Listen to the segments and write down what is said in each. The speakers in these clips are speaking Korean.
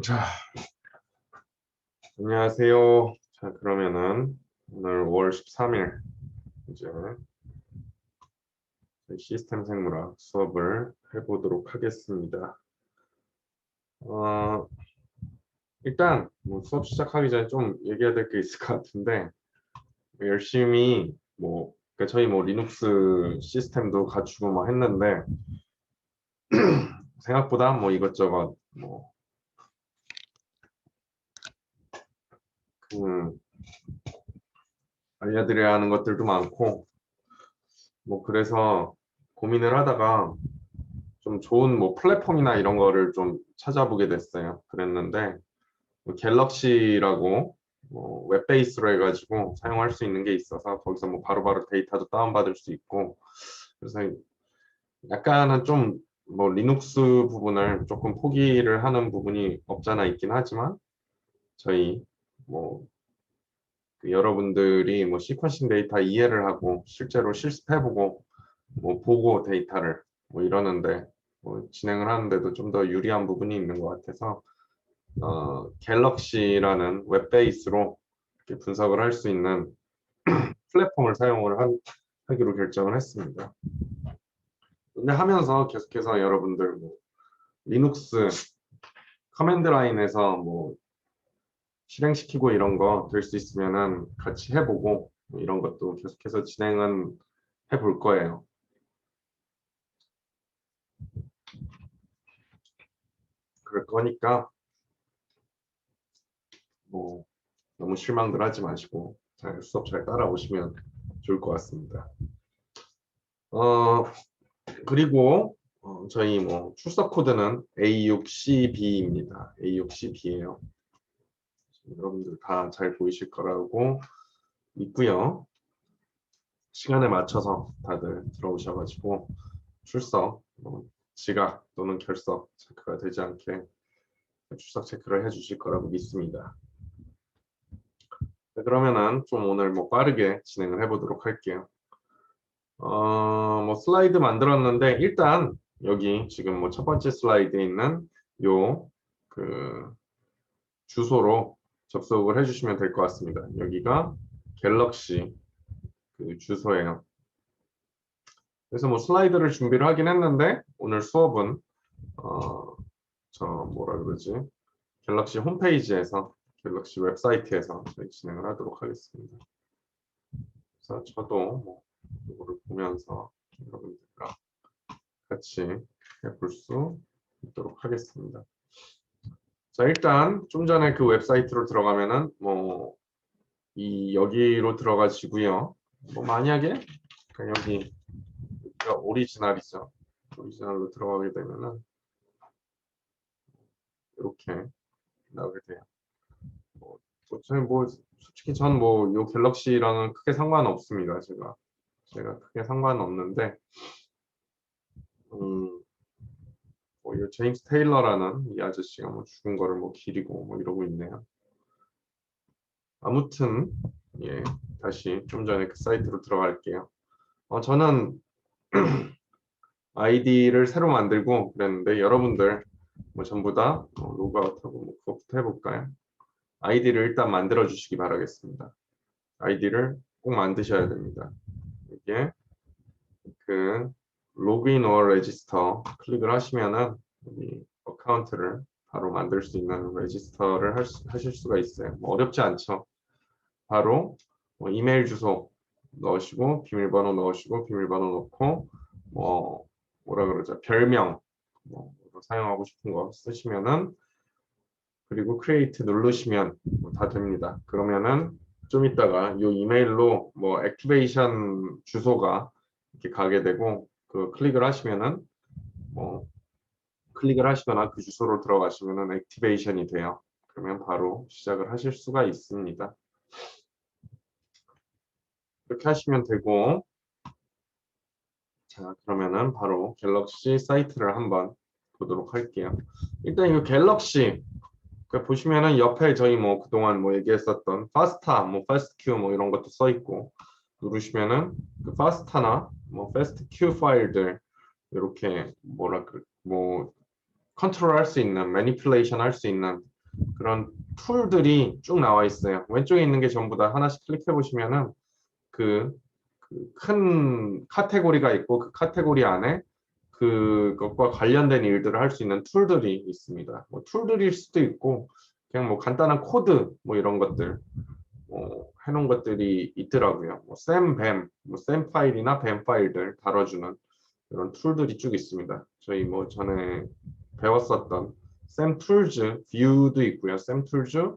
자, 안녕하세요. 자, 그러면은 오늘 5월 13일 이제 시스템 생물학 수업을 해보도록 하겠습니다. 어, 일단 뭐 수업 시작하기 전에 좀 얘기해야 될 게 있을 것 같은데 열심히 그러니까 저희 리눅스 시스템도 갖추고 했는데 생각보다 이것저것 음, 알려드려야 하는 것들도 많고 그래서 고민을 하다가 좀 좋은 플랫폼이나 이런 거를 좀 찾아보게 됐어요. 그랬는데 갤럭시라고 웹 베이스로 해가지고 사용할 수 있는 게 있어서 거기서 바로바로 데이터도 다운받을 수 있고, 그래서 약간은 좀 리눅스 부분을 조금 포기를 하는 부분이 없잖아 있긴 하지만 저희 그 여러분들이 시퀀싱 데이터 이해를 하고 실제로 실습해보고 보고 데이터를 이러는데 진행을 하는데도 좀 더 유리한 부분이 있는 것 같아서 갤럭시라는 웹 베이스로 이렇게 분석을 할 수 있는 플랫폼을 사용을 하기로 결정을 했습니다. 근데 하면서 계속해서 여러분들 리눅스 커맨드 라인에서 실행시키고 이런 거 될 수 있으면은 같이 해보고 이런 것도 계속해서 진행은 해볼 거예요. 그럴 거니까 너무 실망들 하지 마시고 수업 잘 따라오시면 좋을 것 같습니다. 그리고 저희 출석 코드는 A6CB입니다. A6CB예요. 여러분들 다 잘 보이실 거라고 있고요. 시간에 맞춰서 다들 들어오셔가지고 출석, 지각 또는 결석 체크가 되지 않게 출석 체크를 해주실 거라고 믿습니다. 네, 그러면은 좀 오늘 빠르게 진행을 해보도록 할게요. 슬라이드 만들었는데 일단 여기 지금 첫 번째 슬라이드에 있는 요 그 주소로 접속을 해주시면 될 것 같습니다. 여기가 갤럭시 그 주소예요. 그래서 슬라이드를 준비를 하긴 했는데 오늘 수업은 저 뭐라 그러지? 갤럭시 홈페이지에서 갤럭시 웹사이트에서 저희 진행을 하도록 하겠습니다. 그래서 저도 이거를 보면서 여러분들과 같이 해볼 수 있도록 하겠습니다. 자, 일단 좀 전에 그 웹사이트로 들어가면은 여기로 들어가시고요. 만약에 여기가 오리지널이죠. 오리지널로 들어가게 되면은 이렇게 나오게 돼요. 저희 솔직히 전 요 갤럭시랑은 크게 상관없습니다. 제가 크게 상관없는데 이 제임스 테일러라는 이 아저씨가 죽은 거를 기리고 이러고 있네요. 아무튼 예, 다시 좀 전에 그 사이트로 들어갈게요. 저는 아이디를 새로 만들고 그랬는데 여러분들 전부 다 로그아웃하고 그것부터 해볼까요? 아이디를 일단 만들어 주시기 바라겠습니다. 아이디를 꼭 만드셔야 됩니다. 이게 그 로그인 or 레지스터 클릭을 하시면은 이 어카운트를 바로 만들 수 있는 레지스터를 하실 수가 있어요. 어렵지 않죠. 바로 이메일 주소 넣으시고 비밀번호 넣으시고 비밀번호 넣고 뭐라 그러죠? 별명 사용하고 싶은 거 쓰시면은 그리고 크리에이트 누르시면 다 됩니다. 그러면은 좀 이따가 이 이메일로 액티베이션 주소가 이렇게 가게 되고 그 클릭을 하시면은 클릭을 하시거나 그 주소로 들어가시면은 액티베이션이 돼요. 그러면 바로 시작을 하실 수가 있습니다. 이렇게 하시면 되고, 자, 그러면은 바로 갤럭시 사이트를 한번 보도록 할게요. 일단 이 갤럭시 보시면은 옆에 저희 그동안 얘기했었던 파스타, 패스트큐 이런 것도 써 있고 누르시면은 그 파스타나 패스트큐 파일들 이렇게 컨트롤 할 수 있는, 매니플레이션 할 수 있는 그런 툴들이 쭉 나와 있어요. 왼쪽에 있는 게 전부 다 하나씩 클릭해 보시면은 그 큰 카테고리가 있고 그 카테고리 안에 그것과 관련된 일들을 할 수 있는 툴들이 있습니다. 뭐 툴들일 수도 있고 그냥 뭐 간단한 코드 뭐 이런 것들 해놓은 것들이 있더라고요. 뭐 샘뱀, 뭐 샘 파일이나 뱀 파일들 다뤄주는 이런 툴들이 쭉 있습니다. 저희 뭐 전에 배웠었던 샘 툴즈, 뷰도 있고요. 샘 툴즈,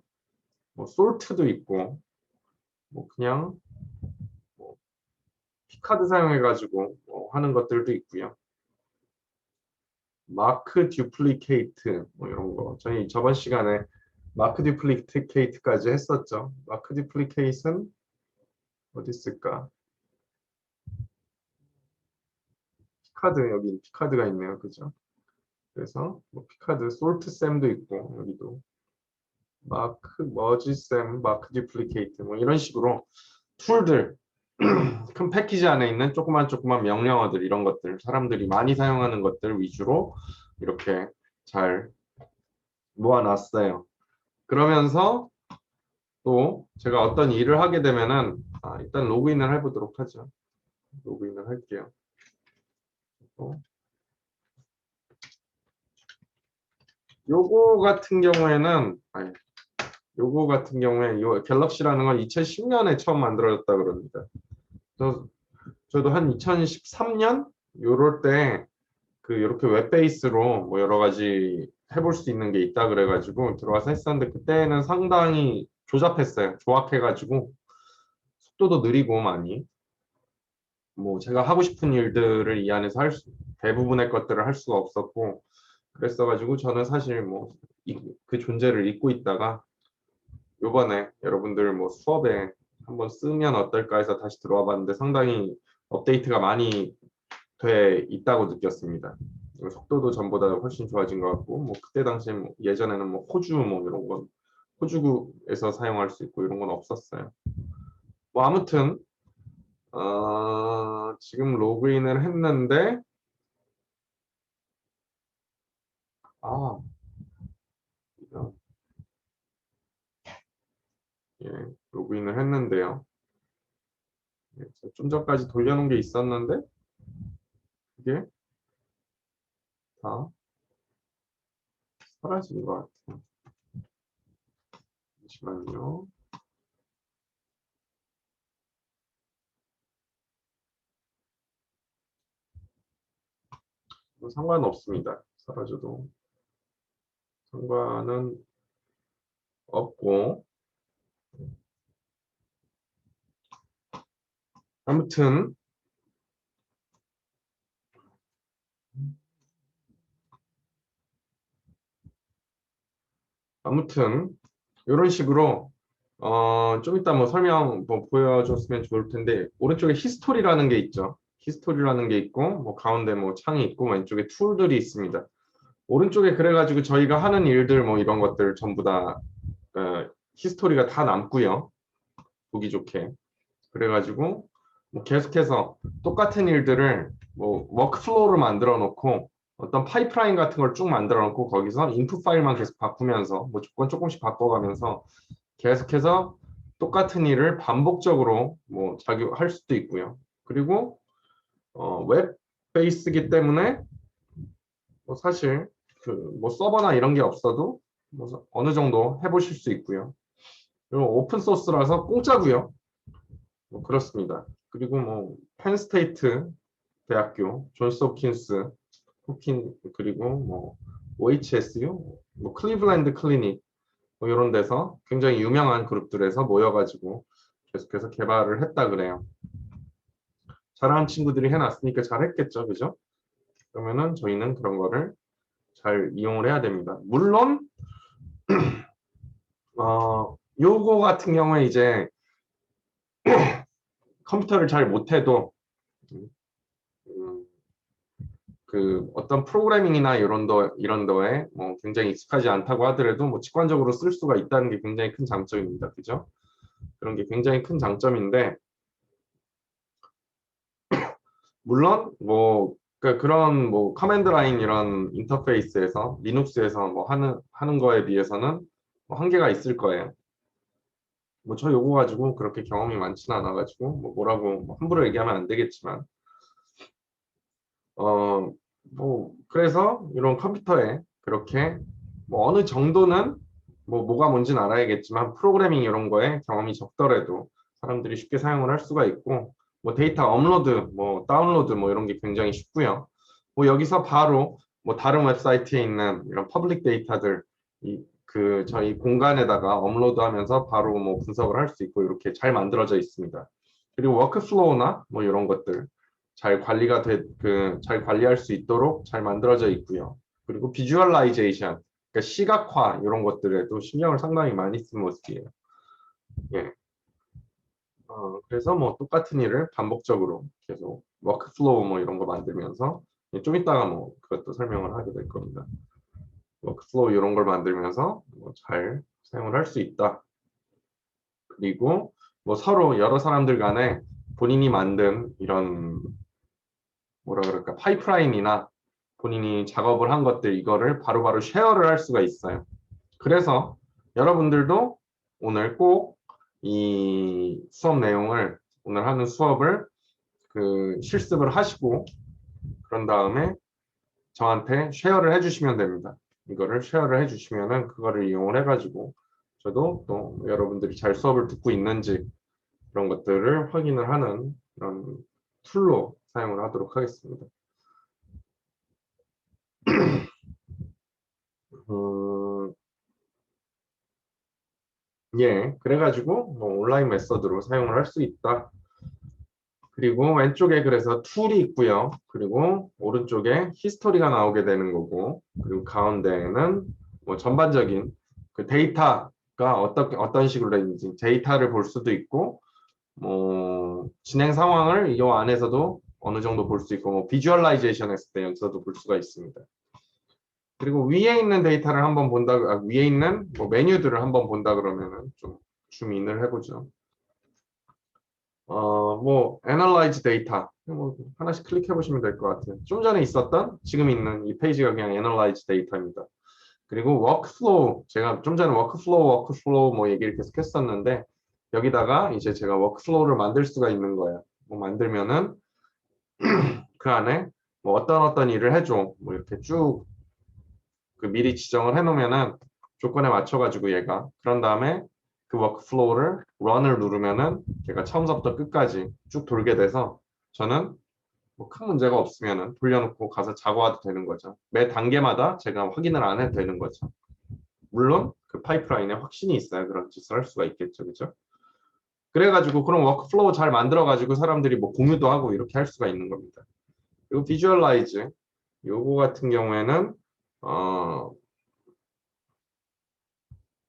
뭐 솔트도 있고 뭐 그냥 뭐 피카드 사용해가지고 하는 것들도 있고요. 마크 듀플리케이트 뭐 이런 거 저희 저번 시간에 마크 듀플리케이트까지 했었죠. 마크 듀플리케이트는 어디 있을까? 피카드 여기 피카드가 있네요. 그죠? 그래서 뭐 피카드 솔트 샘도 있고 여기도 마크 머지 샘, 마크 듀플리케이트 뭐 이런 식으로 툴들 큰 패키지 안에 있는 조그만 명령어들 이런 것들 사람들이 많이 사용하는 것들 위주로 이렇게 잘 모아놨어요. 그러면서 또 제가 어떤 일을 하게 되면은 일단 로그인을 해보도록 하죠. 로그인을 할게요. 요거 같은 경우에는 요거 같은 경우에 요 갤럭시라는 건 2010년에 처음 만들어졌다 그럽니다. 저도 한 2013년 요럴 때 그 이렇게 웹 베이스로 뭐 여러 가지 해볼 수 있는 게 있다 그래가지고 들어와서 했었는데 그때는 상당히 조잡했어요. 조악해가지고 속도도 느리고 많이 뭐 제가 하고 싶은 일들을 이 안에서 대부분의 것들을 할 수가 없었고 그랬어가지고 저는 사실 뭐 그 존재를 잊고 있다가 요번에 여러분들 뭐 수업에 한번 쓰면 어떨까 해서 다시 들어와 봤는데 상당히 업데이트가 많이 돼 있다고 느꼈습니다. 속도도 전보다 훨씬 좋아진 것 같고 뭐 그때 당시에 뭐 예전에는 뭐 호주 뭐 이런 건 호주국에서 사용할 수 있고 이런 건 없었어요. 뭐 아무튼 지금 로그인을 했는데 아 이런, 예, 로그인을 했는데요. 예, 좀 전까지 돌려놓은 게 있었는데 그게 다 사라진 것 같아요. 잠시만요. 뭐 상관은 없습니다. 사라져도 상관은 없고 아무튼 이런 식으로 좀 이따 뭐 설명 뭐 보여줬으면 좋을 텐데 오른쪽에 히스토리라는 게 있죠. 히스토리라는 게 있고 뭐 가운데 뭐 창이 있고 왼쪽에 툴들이 있습니다. 오른쪽에 그래가지고 저희가 하는 일들 뭐 이런 것들 전부 다 히스토리가 다 남고요. 보기 좋게. 그래가지고 뭐 계속해서 똑같은 일들을 뭐 워크플로우를 만들어 놓고 어떤 파이프라인 같은 걸 쭉 만들어 놓고 거기서 인풋 파일만 계속 바꾸면서 뭐 조건 조금씩 바꿔가면서 계속해서 똑같은 일을 반복적으로 뭐 자기 할 수도 있고요. 그리고 웹 베이스이기 때문에 뭐 사실 그 뭐 서버나 이런 게 없어도 뭐 어느 정도 해보실 수 있고요. 그리고 오픈 소스라서 공짜고요. 뭐 그렇습니다. 그리고 뭐 펜스테이트 대학교, 존스 홉킨스, 그리고 뭐 OHSU, 뭐 클리블랜드 클리닉 뭐 이런 데서 굉장히 유명한 그룹들에서 모여가지고 계속해서 개발을 했다 그래요. 잘하는 친구들이 해놨으니까 잘했겠죠, 그죠? 그러면은 저희는 그런 거를 잘 이용을 해야 됩니다. 물론 요거 같은 경우에 이제 컴퓨터를 잘 못해도 음, 그 어떤 프로그래밍이나 이런 거에 뭐 굉장히 익숙하지 않다고 하더라도 뭐 직관적으로 쓸 수가 있다는 게 굉장히 큰 장점입니다. 그죠? 그런 게 굉장히 큰 장점인데 물론 뭐 그러니까 그런 뭐 커맨드 라인 이런 인터페이스에서 리눅스에서 뭐 하는 거에 비해서는 뭐 한계가 있을 거예요. 뭐 저 요거 가지고 그렇게 경험이 많지는 않아가지고 뭐 뭐라고 뭐 함부로 얘기하면 안 되겠지만 뭐 그래서 이런 컴퓨터에 그렇게 뭐 어느 정도는 뭐 뭐가 뭔지는 알아야겠지만 프로그래밍 이런 거에 경험이 적더라도 사람들이 쉽게 사용을 할 수가 있고 뭐 데이터 업로드 뭐 다운로드 뭐 이런 게 굉장히 쉽고요. 뭐 여기서 바로 뭐 다른 웹사이트에 있는 이런 퍼블릭 데이터들 그 저희 공간에다가 업로드하면서 바로 뭐 분석을 할 수 있고 이렇게 잘 만들어져 있습니다. 그리고 워크플로우나 뭐 이런 것들 잘 관리가 잘 관리할 수 있도록 잘 만들어져 있고요. 그리고 비주얼라이제이션, 그러니까 시각화 이런 것들에도 신경을 상당히 많이 쓴 모습이에요. 예. 그래서 뭐 똑같은 일을 반복적으로 계속 워크플로우 뭐 이런 거 만들면서 좀 이따가 뭐 그것도 설명을 하게 될 겁니다. 워크플로우 이런 걸 만들면서 뭐잘 사용을 할 수 있다. 그리고 뭐 서로 여러 사람들 간에 본인이 만든 이런 뭐라 그럴까 파이프라인이나 본인이 작업을 한 것들 이거를 바로바로 쉐어를 할 수가 있어요. 그래서 여러분들도 오늘 꼭 이 수업 내용을 오늘 하는 수업을 그 실습을 하시고 그런 다음에 저한테 쉐어를 해주시면 됩니다. 이거를 쉐어를 해주시면은 그거를 이용을 해가지고 저도 또 여러분들이 잘 수업을 듣고 있는지 그런 것들을 확인을 하는 그런 툴로 사용을 하도록 하겠습니다. 음, 예, 그래가지고 뭐 온라인 메서드로 사용을 할 수 있다. 그리고 왼쪽에 그래서 툴이 있고요. 그리고 오른쪽에 히스토리가 나오게 되는 거고, 그리고 가운데에는 뭐 전반적인 그 데이터가 어떤 식으로 되는지 데이터를 볼 수도 있고, 뭐 진행 상황을 이 안에서도 어느 정도 볼 수 있고, 뭐 비주얼라이제이션 했을 때 여기서도 볼 수가 있습니다. 그리고 위에 있는 데이터를 한번 본다, 위에 있는 뭐 메뉴들을 한번 본다 그러면은 좀 줌인을 해보죠. 뭐 Analyze Data 뭐 하나씩 클릭해 보시면 될 것 같아요. 좀 전에 있었던 지금 있는 이 페이지가 그냥 Analyze Data입니다. 그리고 Workflow 제가 좀 전에 Workflow 뭐 얘기를 계속 했었는데 여기다가 이제 제가 Workflow를 만들 수가 있는 거예요. 뭐 만들면은 그 안에 뭐 어떤 일을 해줘 뭐 이렇게 쭉 그 미리 지정을 해놓으면은 조건에 맞춰가지고 얘가 그런 다음에 그 워크플로우를 런을 누르면은 걔가 처음부터 끝까지 쭉 돌게 돼서 저는 뭐 큰 문제가 없으면은 돌려놓고 가서 작업해도 되는 거죠. 매 단계마다 제가 확인을 안 해도 되는 거죠. 물론 그 파이프라인에 확신이 있어야 그런 짓을 할 수가 있겠죠, 그죠? 그래가지고 그런 워크플로우 잘 만들어가지고 사람들이 뭐 공유도 하고 이렇게 할 수가 있는 겁니다. 그리고 비주얼라이즈 요거 같은 경우에는 어,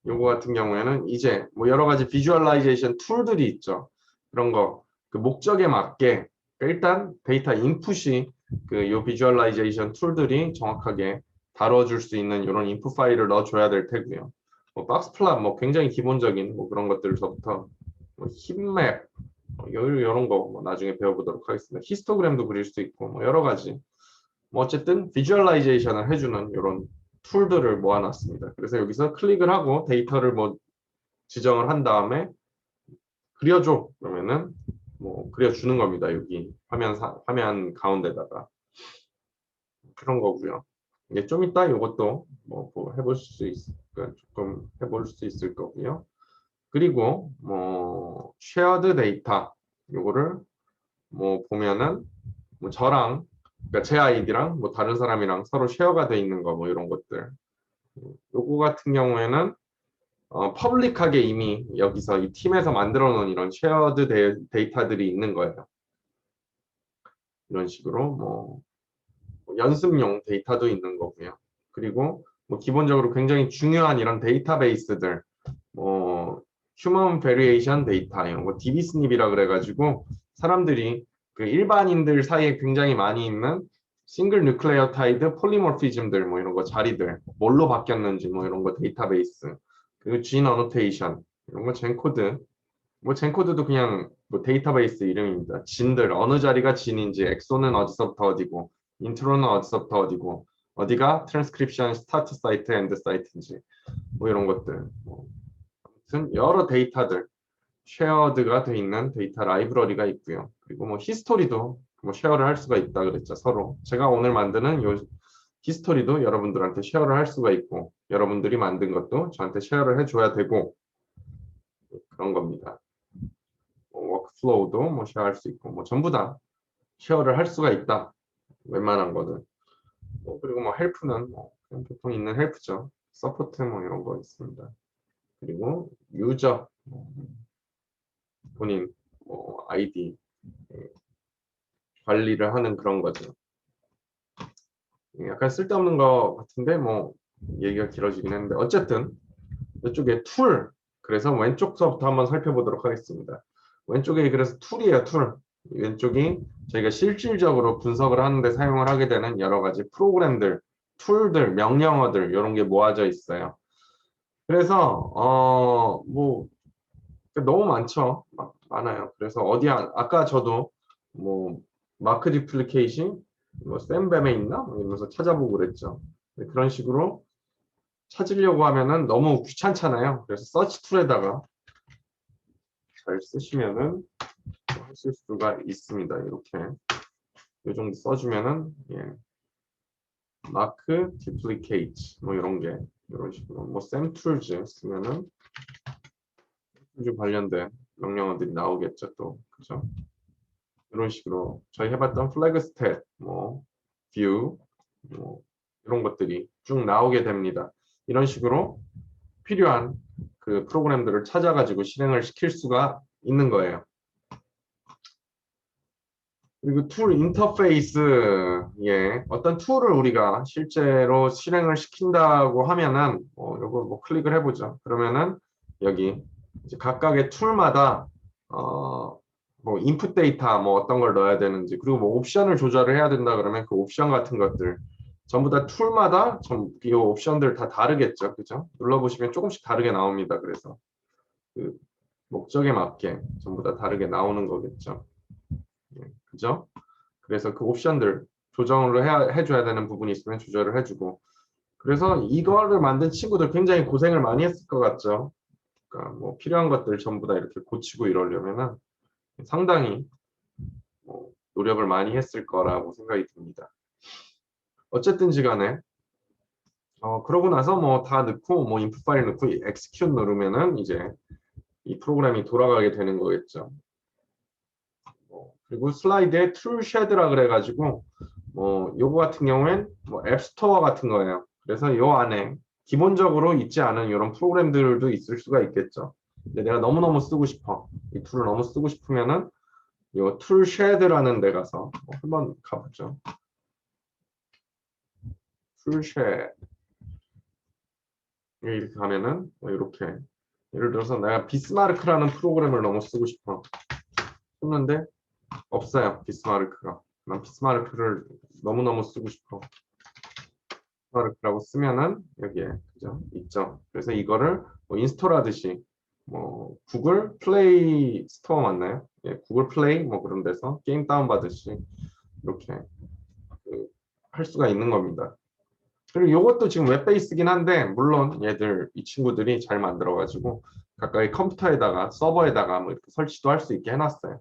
요거 같은 경우에는 이제 뭐 여러 가지 비주얼라이제이션 툴들이 있죠. 그런 거 그 목적에 맞게 일단 데이터 인풋이 그 요 비주얼라이제이션 툴들이 정확하게 다뤄줄 수 있는 이런 인풋 파일을 넣어줘야 될 테고요. 뭐 박스 플랫 뭐 굉장히 기본적인 뭐 그런 것들서부터 뭐 힙맵 뭐 이런 거 뭐 나중에 배워보도록 하겠습니다. 히스토그램도 그릴 수 있고 뭐 여러 가지 뭐 어쨌든 비주얼라이제이션을 해주는 이런 툴들을 모아놨습니다. 그래서 여기서 클릭을 하고 데이터를 뭐 지정을 한 다음에 그려줘 그러면은 뭐 그려주는 겁니다. 여기 화면 가운데다가 그런 거고요. 이게 좀 이따 이것도 뭐 해볼 수 조금 해볼 수 있을 거고요. 그리고 뭐 쉐어드 데이터 요거를 뭐 보면은 뭐 저랑 그러니까 제 아이디랑 뭐 다른 사람이랑 서로 쉐어가 돼 있는 거 뭐 이런 것들 요거 같은 경우에는 퍼블릭하게 이미 여기서 이 팀에서 만들어 놓은 이런 쉐어드 데이터들이 있는 거예요. 이런 식으로 뭐 연습용 데이터도 있는 거고요. 그리고 뭐 기본적으로 굉장히 중요한 이런 데이터베이스들 뭐 휴먼 베리에이션 데이터 이런 거 DBSNP이라 그래가지고 사람들이 그 일반인들 사이에 굉장히 많이 있는 싱글 뉴클레오타이드 폴리모피즘들 뭐 이런 거 자리들 뭘로 바뀌었는지 뭐 이런 거 데이터베이스 그리고 진 어노테이션 이런 거 젠코드 뭐 젠코드도 그냥 뭐 데이터베이스 이름입니다. 진들 어느 자리가 진인지 엑소는 어디서부터 어디고 인트로는 어디서부터 어디고 어디가 트랜스크립션 스타트 사이트, 엔드 사이트인지 뭐 이런 것들. 뭐 아무튼 여러 데이터들 쉐어드가 돼 있는 데이터 라이브러리가 있고요. 그리고 뭐 히스토리도 뭐 쉐어를 할 수가 있다 그랬죠. 서로. 제가 오늘 만드는 요 히스토리도 여러분들한테 쉐어를 할 수가 있고 여러분들이 만든 것도 저한테 쉐어를 해줘야 되고 그런 겁니다. 워크플로우도 뭐 쉐어할 수 있고 뭐 전부 다 쉐어를 할 수가 있다. 웬만한 거는. 그리고 뭐 헬프는 뭐 그냥 보통 있는 헬프죠. 서포트 뭐 이런 거 있습니다. 그리고 유저 본인 뭐 아이디 관리를 하는 그런 거죠. 약간 쓸데없는 거 같은데 뭐 얘기가 길어지긴 했는데 어쨌든 이쪽에 툴 그래서 왼쪽서부터 한번 살펴보도록 하겠습니다. 왼쪽에 그래서 툴이에요. 툴 왼쪽이 저희가 실질적으로 분석을 하는데 사용을 하게 되는 여러 가지 프로그램들 툴들 명령어들 이런 게 모아져 있어요. 그래서 뭐 너무 많죠. 많아요. 그래서 아까 저도 뭐 마크 디플리케이션 뭐 샘뱀에 있나 뭐 이러면서 찾아보고 그랬죠. 그런 식으로 찾으려고 하면은 너무 귀찮잖아요. 그래서 서치 툴에다가 잘 쓰시면은 하실 수가 있습니다. 이렇게 이 정도 써주면은 마크 디플리케이트 뭐 이런 게 이런 식으로 뭐 샘툴즈 쓰면은 툴즈 관련된 명령어들이 나오겠죠. 또 그죠? 이런 식으로 저희 해봤던 플래그 스탯, 뭐 뷰, 뭐 이런 것들이 쭉 나오게 됩니다. 이런 식으로 필요한 그 프로그램들을 찾아가지고 실행을 시킬 수가 있는 거예요. 그리고 툴 인터페이스, 어떤 툴을 우리가 실제로 실행을 시킨다고 하면은, 요거 뭐 클릭을 해보죠. 그러면은 여기 이제 각각의 툴마다 뭐 인풋 데이터 뭐 어떤 걸 넣어야 되는지 그리고 뭐 옵션을 조절을 해야 된다 그러면 그 옵션 같은 것들 전부 다 툴마다 이 옵션들 다 다르겠죠, 그죠? 눌러보시면 조금씩 다르게 나옵니다. 그래서 그 목적에 맞게 전부 다 다르게 나오는 거겠죠. 그죠? 그래서 그 옵션들 조정을 해줘야 되는 부분이 있으면 조절을 해주고 그래서 이거를 만든 친구들 굉장히 고생을 많이 했을 것 같죠. 그러니까 뭐 필요한 것들 전부 다 이렇게 고치고 이러려면은 상당히 노력을 많이 했을 거라고 생각이 듭니다. 어쨌든지 간에 그러고 나서 뭐 다 넣고 뭐 인풋 파일 넣고 execute 누르면은 이제 이 프로그램이 돌아가게 되는 거겠죠. 그리고 슬라이드에 툴쉐드라 그래가지고 뭐 요거 같은 경우엔 뭐 앱스토어 같은 거예요. 그래서 요 안에 기본적으로 있지 않은 이런 프로그램들도 있을 수가 있겠죠. 근데 내가 너무너무 쓰고 싶어. 이 툴을 너무 쓰고 싶으면은 요 툴쉐드라는 데 가서 한번 가보죠. 툴쉐드 이렇게 가면은 이렇게 예를 들어서 내가 비스마르크라는 프로그램을 너무 쓰고 싶어. 썼는데 없어요. 비스마르크가. 난 비스마르크를 너무너무 쓰고 싶어. 비스마르크라고 쓰면은 여기에 그죠? 있죠. 그래서 이거를 뭐 인스톨 하듯이 뭐 구글 플레이 스토어 맞나요? 구글 플레이 뭐 그런 데서 게임 다운 받듯이 이렇게 할 수가 있는 겁니다. 그리고 이것도 지금 웹베이스긴 한데 물론 이 친구들이 잘 만들어가지고 각각의 컴퓨터에다가 서버에다가 뭐 이렇게 설치도 할 수 있게 해놨어요.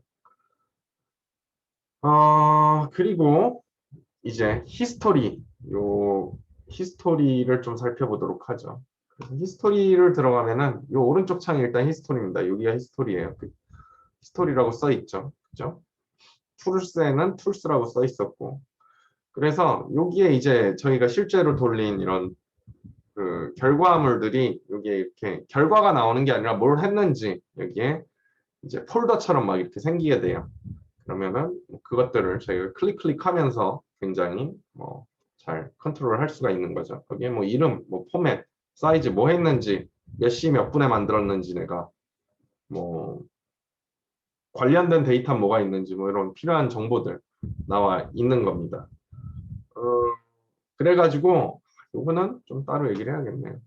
그리고 이제 히스토리를 좀 살펴보도록 하죠. 그래서 히스토리를 들어가면은 이 오른쪽 창이 일단 히스토리입니다. 여기가 히스토리예요. 히스토리라고 써 있죠. 그죠? 툴스에는 툴스라고 써 있었고 그래서 여기에 이제 저희가 실제로 돌린 이런 그 결과물들이 여기에 이렇게 결과가 나오는 게 아니라 뭘 했는지 여기에 이제 폴더처럼 막 이렇게 생기게 돼요. 그러면은 그것들을 저희가 클릭하면서 굉장히 잘 컨트롤 할 수가 있는 거죠. 거기에 뭐 이름, 뭐 포맷, 사이즈 뭐 했는지 몇 시 몇 분에 만들었는지 내가 뭐 관련된 데이터 뭐가 있는지 뭐 이런 필요한 정보들 나와 있는 겁니다. 그래가지고 이거는 좀 따로 얘기를 해야겠네요.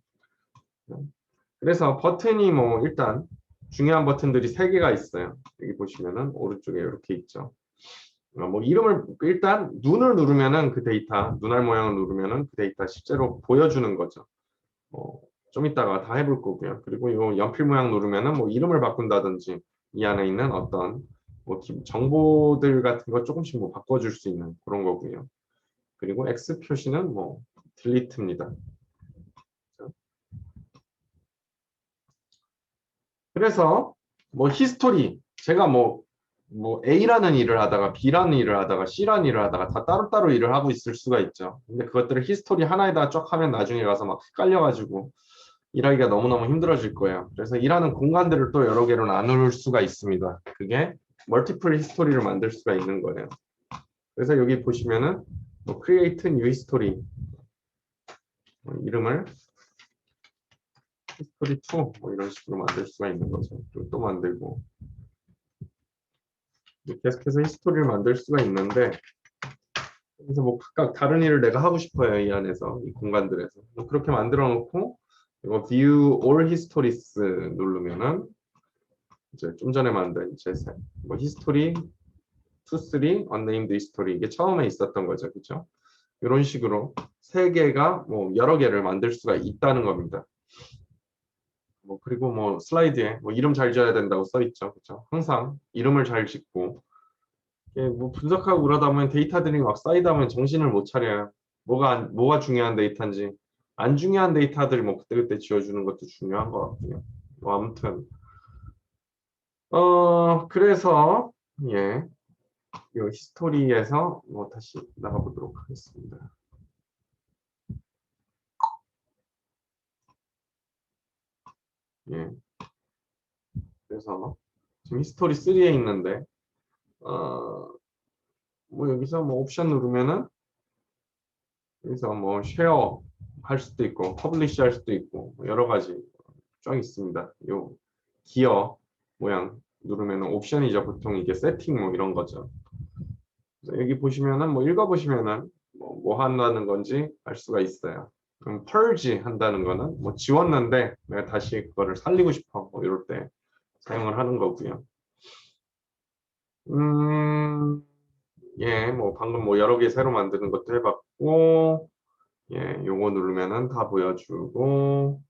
그래서 버튼이 뭐 일단 중요한 버튼들이 3개가 있어요. 여기 보시면은 오른쪽에 이렇게 있죠. 뭐 이름을 일단 눈을 누르면은 그 데이터, 눈알 모양을 누르면은 그 데이터 실제로 보여주는 거죠. 좀 이따가 다 해볼 거고요. 그리고 이 연필 모양 누르면은 뭐 이름을 바꾼다든지 이 안에 있는 어떤 뭐 정보들 같은 거 조금씩 뭐 바꿔줄 수 있는 그런 거고요. 그리고 X 표시는 뭐 딜리트입니다. 그래서 뭐 히스토리 제가 뭐 A라는 일을 하다가 B라는 일을 하다가 C라는 일을 하다가 다 따로따로 일을 하고 있을 수가 있죠. 근데 그것들을 히스토리 하나에다 쫙 하면 나중에 가서 막 헷갈려가지고 일하기가 너무너무 힘들어질 거예요. 그래서 일하는 공간들을 또 여러 개로 나눌 수가 있습니다. 그게 멀티플 히스토리를 만들 수가 있는 거예요. 그래서 여기 보시면은 뭐 create new history 이름을 history 2 뭐 이런 식으로 만들 수가 있는 거죠. 또 만들고 계속해서 히스토리를 만들 수가 있는데 그래서 뭐 각각 다른 일을 내가 하고 싶어요. 이 안에서 이 공간들에서 뭐 그렇게 만들어 놓고 이거 view all histories 누르면은 이제 좀 전에 만든 이제 뭐 history 2, 3, unnamed history 이게 처음에 있었던 거죠, 그렇죠? 이런 식으로 세 개가 뭐 여러 개를 만들 수가 있다는 겁니다. 뭐 그리고 뭐 슬라이드에 뭐 이름 잘 지어야 된다고 써 있죠, 그렇죠? 항상 이름을 잘 짓고 뭐 분석하고 그러다 보면 데이터들이 막 쌓이다 보면 정신을 못 차려요. 뭐가 중요한 데이터인지 안 중요한 데이터들 뭐 그때그때 지어주는 것도 중요한 것 같고요. 뭐 아무튼 그래서 예, 이 히스토리에서 뭐 다시 나가보도록 하겠습니다. 예, 그래서 지금 히스토리 3에 있는데 뭐 여기서 뭐 옵션 누르면은 여기서 뭐 쉐어 할 수도 있고 퍼블리시 할 수도 있고 뭐 여러 가지 쫙 있습니다. 요 기어 모양 누르면은 옵션이죠. 보통 이게 세팅 뭐 이런 거죠. 여기 보시면은 뭐 읽어보시면은 뭐 한다는 건지 알 수가 있어요. 그럼 purge 한다는 거는 뭐 지웠는데 내가 다시 그거를 살리고 싶어 뭐 이럴 때 사용을 하는 거고요. 예, 뭐 방금 뭐 여러 개 새로 만드는 것도 해봤고, 예, 요거 누르면은 다 보여주고,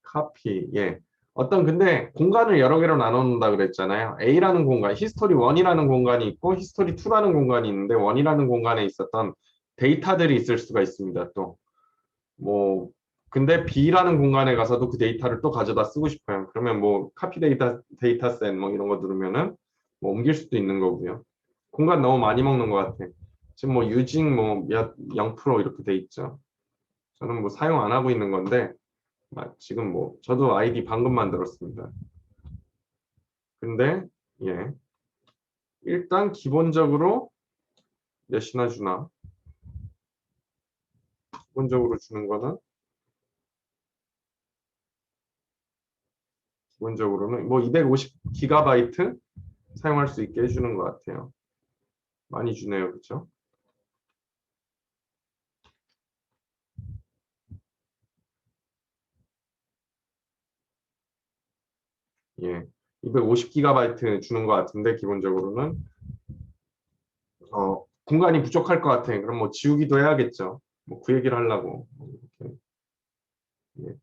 카피, 예. 어떤 근데 공간을 여러 개로 나눠 놓는다 그랬잖아요. A라는 공간, 히스토리 1이라는 공간이 있고 히스토리 2라는 공간이 있는데 1이라는 공간에 있었던 데이터들이 있을 수가 있습니다. 또 뭐 근데 B라는 공간에 가서도 그 데이터를 또 가져다 쓰고 싶어요. 그러면 뭐 카피 데이터셋 뭐 이런 거 누르면은 뭐 옮길 수도 있는 거고요. 공간 너무 많이 먹는 것 같아. 지금 뭐 유징 뭐몇 0% 이렇게 돼 있죠. 저는 뭐 사용 안 하고 있는 건데 지금 뭐 저도 아이디 방금 만들었습니다. 근데 예 일단 기본적으로 몇이나 주나 기본적으로 주는 거는 기본적으로는 뭐 250GB 사용할 수 있게 해주는 것 같아요. 많이 주네요, 그렇죠? 예, 250GB 주는 것 같은데 기본적으로는 공간이 부족할 것 같아. 그럼 뭐 지우기도 해야겠죠. 뭐 그 얘기를 하려고 이렇게 예,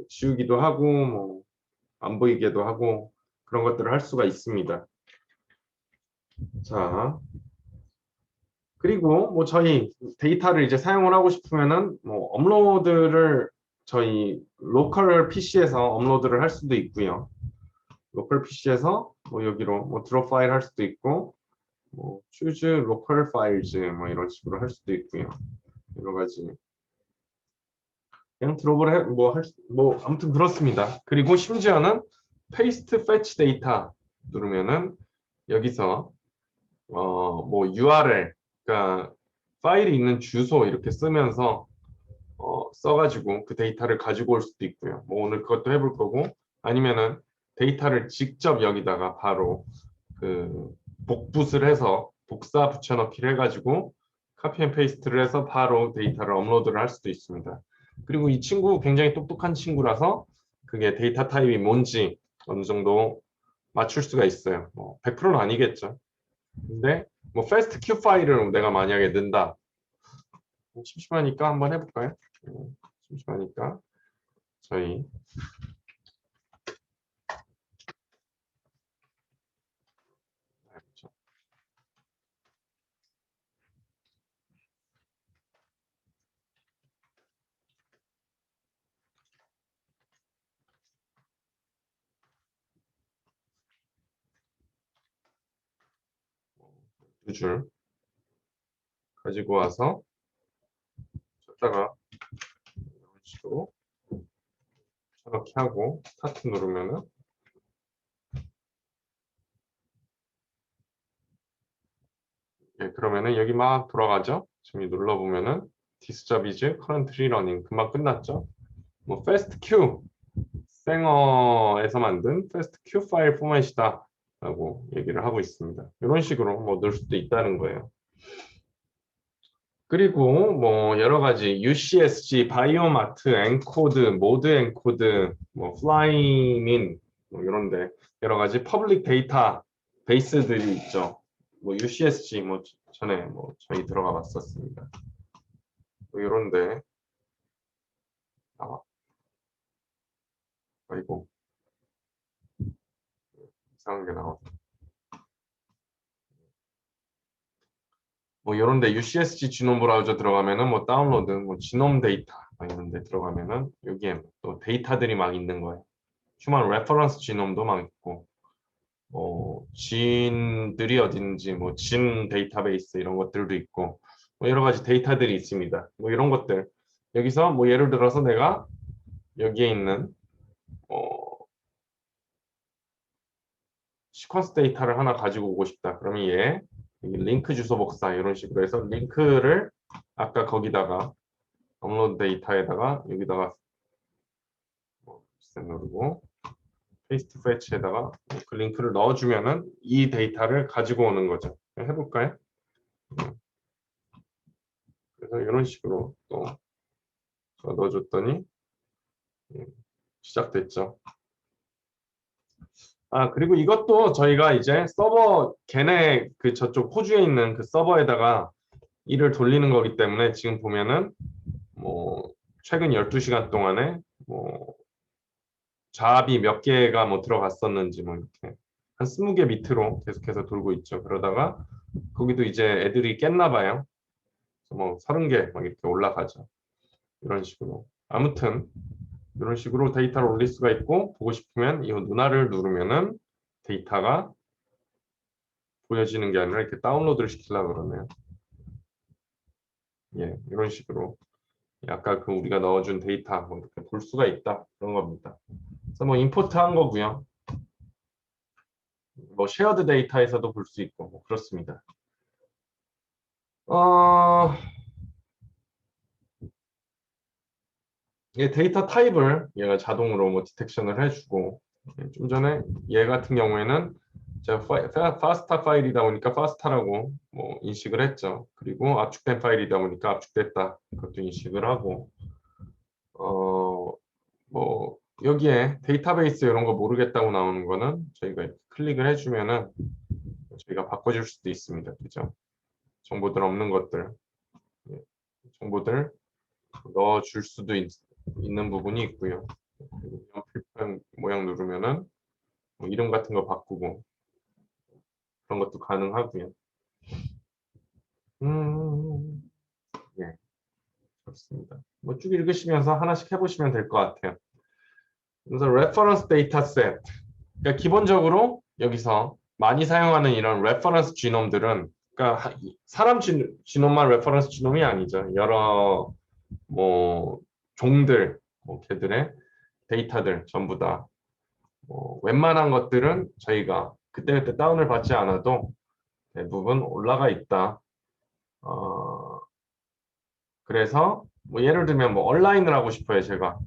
지우기도 하고 뭐 안 보이게도 하고 그런 것들을 할 수가 있습니다. 자, 그리고 뭐 저희 데이터를 이제 사용을 하고 싶으면은 뭐 업로드를 저희 로컬 PC에서 업로드를 할 수도 있고요. 로컬 PC에서 뭐 여기로 뭐 드롭 파일 할 수도 있고 뭐 choose local files 뭐 이런 식으로 할 수도 있고요. 여러 가지 그냥 드롭을 뭐 아무튼 그렇습니다. 그리고 심지어는 paste fetch data 누르면은 여기서 뭐 URL 그러니까 파일이 있는 주소 이렇게 쓰면서 써가지고 그 데이터를 가지고 올 수도 있고요. 뭐 오늘 그것도 해볼 거고 아니면은 데이터를 직접 여기다가 바로 그 복붙을 해서 복사 붙여넣기를 해가지고 카피 앤 페이스트를 해서 바로 데이터를 업로드를 할 수도 있습니다. 그리고 이 친구 굉장히 똑똑한 친구라서 그게 데이터 타입이 뭔지 어느 정도 맞출 수가 있어요. 뭐 100%는 아니겠죠. 근데 뭐 fast q 파일을 내가 만약에 넣는다. 심심하니까 한번 해볼까요? 심심하니까 저희 두 줄 가지고 와서 쳤다가 이런 식으로 저렇게 하고 스타트 누르면은 그러면은 여기 막 돌아가죠. 지금 눌러보면은 This job is currently running. 금방 끝났죠. 뭐 fast q 생어에서 만든 fast q 파일 포맷이다 라고 얘기를 하고 있습니다. 이런 식으로 뭐 넣을 수도 있다는 거예요. 그리고 뭐 여러 가지 UCSG, 바이오마트, 엔코드, 모드 엔코드, 뭐 플라이민 뭐 이런데 여러 가지 퍼블릭 데이터 베이스들이 있죠. 뭐 UCSG 뭐 전에 뭐 저희 들어가 봤었습니다. 뭐 이런데 아이고 이상한 게 나와. 뭐 이런데 UCSG 지놈 브라우저 들어가면은 뭐 다운로드, 뭐 지놈 데이터 이런 데 들어가면은 여기에 또 데이터들이 막 있는 거예요. 휴먼 레퍼런스 지놈도 막 있고 진들이 어딘지 뭐 진 데이터베이스 이런 것들도 있고 뭐 여러 가지 데이터들이 있습니다. 뭐 이런 것들 여기서 뭐 예를 들어서 내가 여기에 있는 시퀀스 데이터를 하나 가지고 오고 싶다. 그러면 얘 여기 링크 주소 복사 이런 식으로 해서 링크를 아까 거기다가 업로드 데이터에다가 여기다가 누르고 페이스트 패치에다가 그 링크를 넣어주면은 이 데이터를 가지고 오는 거죠. 해볼까요? 그래서 이런 식으로 또 넣어줬더니 시작됐죠. 그리고 이것도 저희가 이제 서버 걔네 그 저쪽 호주에 있는 그 서버에다가 일을 돌리는 거기 때문에 지금 보면은 뭐 최근 12시간 동안에 뭐 잡이 몇 개가 뭐 들어갔었는지 뭐 이렇게 한 20개 밑으로 계속해서 돌고 있죠. 그러다가 거기도 이제 애들이 깼나 봐요. 뭐 30개 막 이렇게 올라가죠. 이런 식으로. 아무튼 이런 식으로 데이터를 올릴 수가 있고 보고 싶으면 이 누나를 누르면은 데이터가 보여지는 게 아니라 이렇게 다운로드를 시키려고 그러네요. 예, 이런 식으로 아까 그 우리가 넣어준 데이터 뭐 이렇게 볼 수가 있다 그런 겁니다. 그래서 뭐 임포트 한 거고요. 뭐 쉐어드 데이터에서도 볼 수 있고 뭐 그렇습니다. 데이터 타입을 얘가 자동으로 뭐 디텍션을 해주고 좀 전에 얘 같은 경우에는 제가 파스타 파일이다 보니까 파스타라고 뭐 인식을 했죠. 그리고 압축된 파일이다 보니까 압축됐다 그것도 인식을 하고 뭐 여기에 데이터베이스 이런 거 모르겠다고 나오는 거는 저희가 클릭을 해주면은 저희가 바꿔줄 수도 있습니다. 그죠? 정보들 없는 것들 정보들 넣어줄 수도 있는 부분이 있고요. 그리고 연필펜 모양 누르면은 뭐 이름 같은 거 바꾸고 그런 것도 가능하고요. 예, 그렇습니다. 뭐 쭉 읽으시면서 하나씩 해보시면 될 것 같아요. 그래서 reference data set. 그러니까 기본적으로 여기서 많이 사용하는 이런 reference 지놈들은 그러니까 사람 지놈만 reference 지놈이 아니죠. 여러 뭐 종들, 뭐 걔들의 데이터들 전부 다 웬만한 것들은 저희가 그때그때 다운을 받지 않아도 대부분 올라가 있다. 그래서 뭐 예를 들면 뭐 온라인을 하고 싶어요, 제가.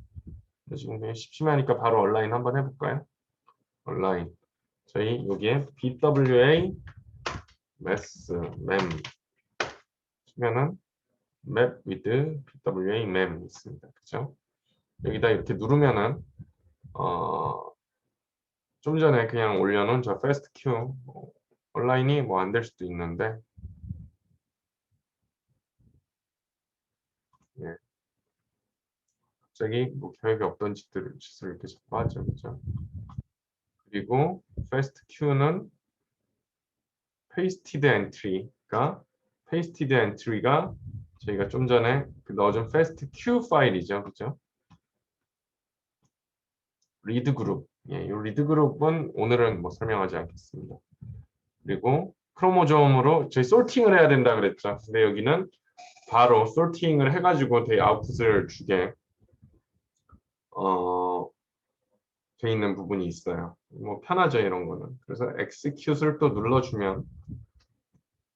지금 그냥 심심하니까 바로 온라인 한번 해볼까요? 온라인. 저희 여기에 BWA mass mem 치면은 map with BWA mem 있습니다. 그죠? 여기다 이렇게 누르면은 좀 전에 그냥 올려놓은 저 FastQ 온라인이 뭐 안 될 수도 있는데, 예, 갑자기 뭐 계획이 없던 짓을 이렇게 자꾸 하죠, 그죠? 그리고 FastQ는 pasted entry가 저희가 좀 전에 넣어준 FastQ 파일이죠, 그죠? 리드 그룹. 예, 이 리드 그룹은 오늘은 뭐 설명하지 않겠습니다. 그리고 크로모좀으로 저희 솔팅을 해야 된다 그랬죠. 근데 여기는 바로 솔팅을 해가지고 대 아웃풋을 주게 돼 있는 부분이 있어요. 뭐 편하죠, 이런 거는. 그래서 execute을 또 눌러주면,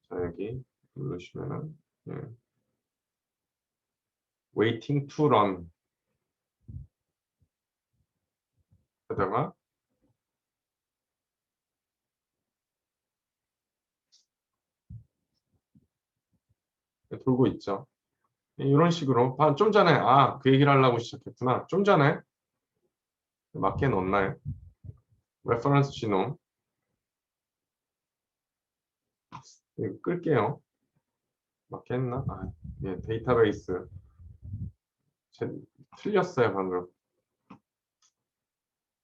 자, 여기 누르시면은 예, waiting to run 하다가 돌고 있죠. 이런 식으로 좀 전에 그 얘기를 하려고 시작했구나. 좀 전에 맞게 넣었나요? reference genome 이거 끌게요. 맞게 했나? 예, 데이터베이스 틀렸어요 방금.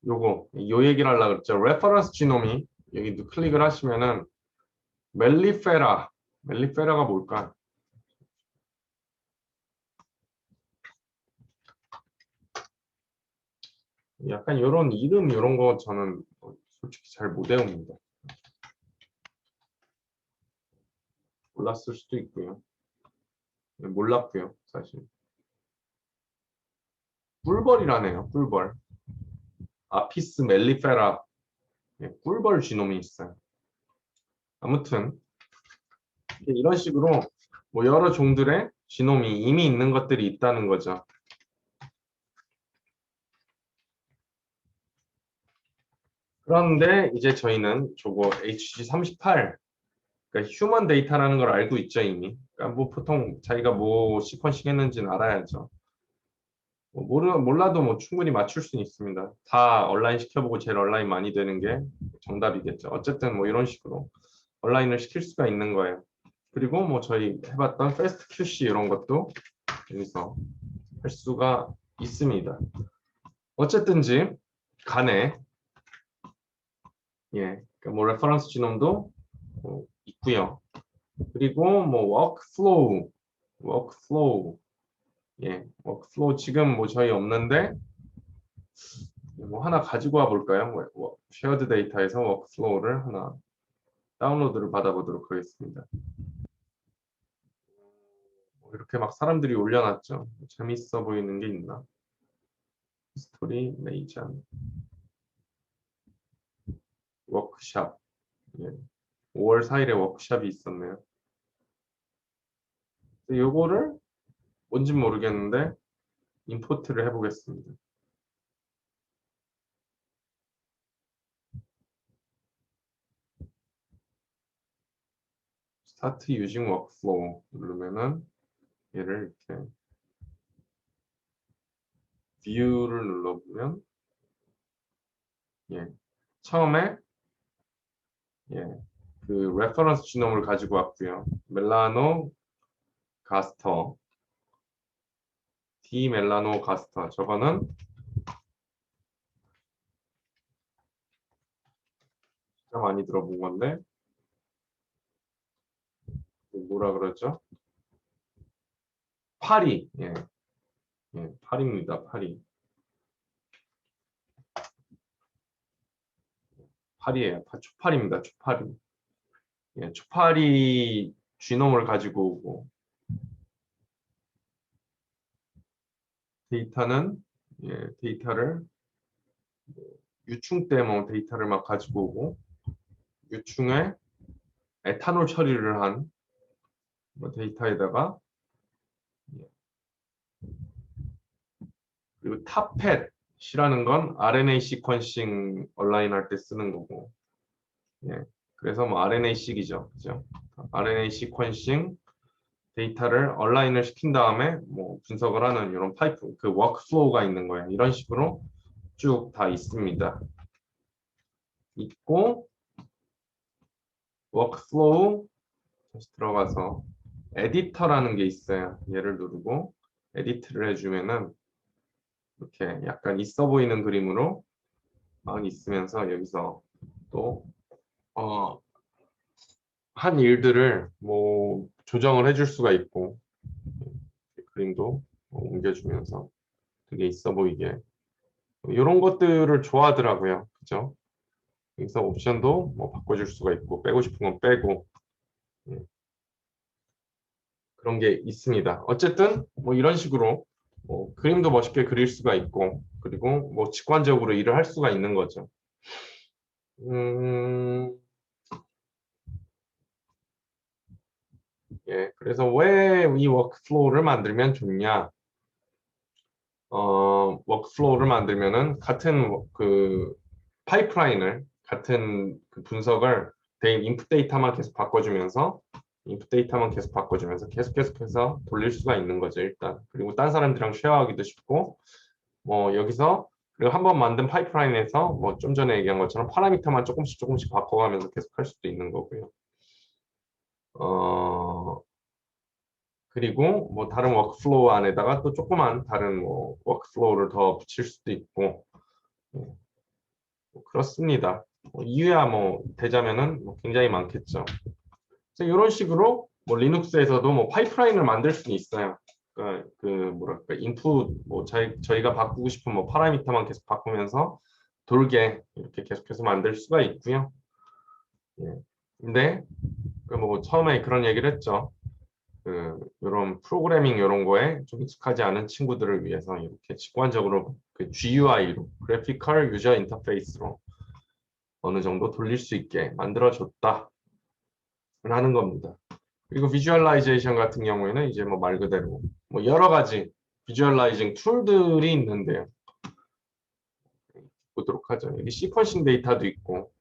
요 얘기를 하려고 그랬죠. reference genome이 여기 클릭을 하시면은 멜리페라가 뭘까? 약간 이런 이름 이런 거 저는 솔직히 잘 못 외웁니다. 몰랐을 수도 있고요. 몰랐고요, 사실. 꿀벌이라네요, 꿀벌. 아피스 멜리페라, 꿀벌 지놈이 있어요. 아무튼 이런 식으로 뭐 여러 종들의 지놈이 이미 있는 것들이 있다는 거죠. 그런데 이제 저희는 저거 HG38, 그러니까 휴먼 데이터라는 걸 알고 있죠, 이미. 그러니까 뭐 보통 자기가 뭐 시퀀싱 했는지는 알아야죠. 뭐 몰라도 뭐 충분히 맞출 수는 있습니다. 다 온라인 시켜보고 제일 온라인 많이 되는 게 정답이겠죠. 어쨌든 뭐 이런 식으로 온라인을 시킬 수가 있는 거예요. 그리고 뭐 저희 해봤던 패스트 QC 이런 것도 여기서 할 수가 있습니다. 어쨌든지 간에 예, 그러니까 뭐 레퍼런스 지놈도 있고요. 그리고 뭐 워크플로우 예, 워크플로우 지금 뭐 저희 없는데 뭐 하나 가지고 와 볼까요? 쉐어드 데이터에서 워크플로우를 하나 다운로드를 받아보도록 하겠습니다. 이렇게 막 사람들이 올려놨죠. 재밌어 보이는 게 있나? 스토리 메이전 워크샵 예. 5월 4일에 워크샵이 있었네요. 요거를 뭔지 모르겠는데 임포트를 해보겠습니다. Start using workflow 누르면은 얘를 이렇게 view를 눌러보면 예. 처음에 예. 그 레퍼런스 지놈을 가지고 왔고요. 멜라노 가스터 D 멜라노 가스터 저거는 진짜 많이 들어본 건데 뭐라 그러죠? 파리 예. 예. 파리입니다. 파리 파리예요. 초파리입니다. 초파리 예. 초파리 쥐놈을 가지고 오고 데이터는 예. 데이터를 유충 때 뭐 데이터를 막 가지고 오고 유충에 에탄올 처리를 한뭐 데이터에다가 그리고 탑펫이라는 건 RNA 시퀀싱 온라인 할 때 쓰는 거고 예. 그래서 뭐 RNA-seq이죠. 그죠? RNA 시퀀싱 데이터를 온라인을 시킨 다음에 뭐 분석을 하는 이런 파이프 그 워크플로우가 있는 거예요. 이런 식으로 쭉 다 있습니다. 있고 워크플로우 다시 들어가서 에디터라는 게 있어요. 얘를 누르고 에디트를 해주면은 이렇게 약간 있어 보이는 그림으로 막 있으면서 여기서 또 한 일들을 뭐 조정을 해줄 수가 있고 그림도 옮겨주면서 되게 있어 보이게 이런 것들을 좋아하더라고요. 그죠? 여기서 옵션도 뭐 바꿔줄 수가 있고 빼고 싶은 건 빼고 예, 그런 게 있습니다. 어쨌든 뭐 이런 식으로 뭐 그림도 멋있게 그릴 수가 있고 그리고 뭐 직관적으로 일을 할 수가 있는 거죠. 음, 예, 그래서 왜 이 워크플로우를 만들면 좋냐? 워크플로우를 만들면은 같은 그 파이프라인을 같은 그 분석을 인풋 데이터만 계속 바꿔주면서 계속해서 돌릴 수가 있는 거죠 일단. 그리고 딴 사람들이랑 쉐어하기도 쉽고 뭐 여기서 그리고 한번 만든 파이프라인에서 뭐 좀 전에 얘기한 것처럼 파라미터만 조금씩 바꿔가면서 계속 할 수도 있는 거고요. 어, 그리고 뭐 다른 워크플로우 안에다가 또 조그만 다른 뭐 워크플로우를 더 붙일 수도 있고 뭐 그렇습니다. 이유야 뭐 되자면은 뭐 굉장히 많겠죠. 그래서 이런 식으로 뭐 리눅스에서도 뭐 파이프라인을 만들 수는 있어요. 그러니까 그 뭐랄까 인풋 뭐 저희가 바꾸고 싶은 뭐 파라미터만 계속 바꾸면서 돌게 이렇게 계속해서 만들 수가 있고요. 예. 근데 그뭐 처음에 그런 얘기를 했죠. 그 이런 프로그래밍 이런 거에 좀 익숙하지 않은 친구들을 위해서 이렇게 직관적으로 그 GUI로 그래피컬 유저 인터페이스로 어느 정도 돌릴 수 있게 만들어줬다라는 겁니다. 그리고 비주얼라이제이션 같은 경우에는 이제 뭐 말 그대로 뭐 여러 가지 비주얼라이징 툴들이 있는데요. 보도록 하죠. 여기 시퀀싱 데이터도 있고